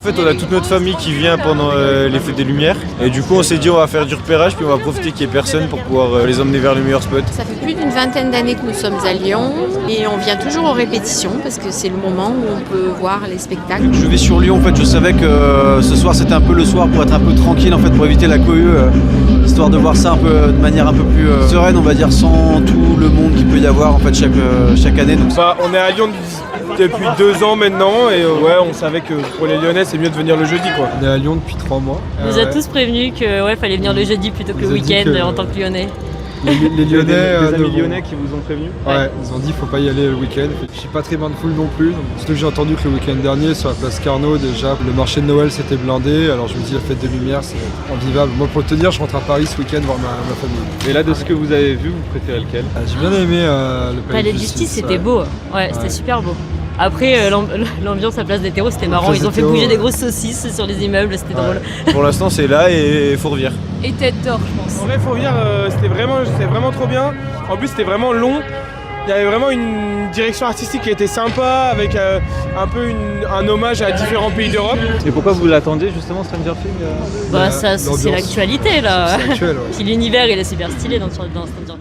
En fait, on a toute notre famille qui vient pendant les fêtes des Lumières et du coup on s'est dit on va faire du repérage puis on va profiter qu'il n'y ait personne pour pouvoir les emmener vers les meilleurs spots. Ça fait plus d'une vingtaine d'années que nous sommes à Lyon et on vient toujours aux répétitions parce que c'est le moment où on peut voir les spectacles. Je vais sur Lyon, en fait, je savais que ce soir c'était un peu le soir pour être un peu tranquille, en fait, pour éviter la cohue, histoire de voir ça un peu de manière un peu plus sereine, on va dire, sans tout le monde qu'il peut y avoir en fait chaque année. Donc, on est à Lyon depuis 2 ans maintenant et on savait que pour les Lyonnais c'est mieux de venir le jeudi quoi. On est à Lyon depuis 3 mois. On nous a tous prévenus que fallait venir le jeudi plutôt que le week-end en tant que Lyonnais. Les Lyonnais, des amis lyonnais qui vous ont prévenu. Ouais, ils ont dit faut pas y aller le week-end. Je suis pas très mindful non plus. Surtout que j'ai entendu que le week-end dernier sur la place Carnot déjà, le marché de Noël s'était blindé. Alors je me dis la fête des Lumières c'est invivable. Moi pour te dire, je rentre à Paris ce week-end voir ma famille. Et là de ce que vous avez vu, vous préférez lequel? J'ai bien aimé le Palais de Justice, c'était beau. Ouais, c'était super beau. Après, l'ambiance à Place des Terreaux, c'était marrant. Ils ont fait bouger des grosses saucisses sur les immeubles, c'était drôle. Pour l'instant, c'est là et Fourvière. Et Tête d'Or, je pense. En vrai, Fourvière, c'était vraiment trop bien. En plus, c'était vraiment long. Il y avait vraiment une direction artistique qui était sympa, avec un peu un hommage à différents pays d'Europe. Et pourquoi vous l'attendiez justement, Stranger Things Bah, ça, c'est l'actualité là. C'est actuel, ouais. Puis l'univers, il est super stylé dans Stranger Things.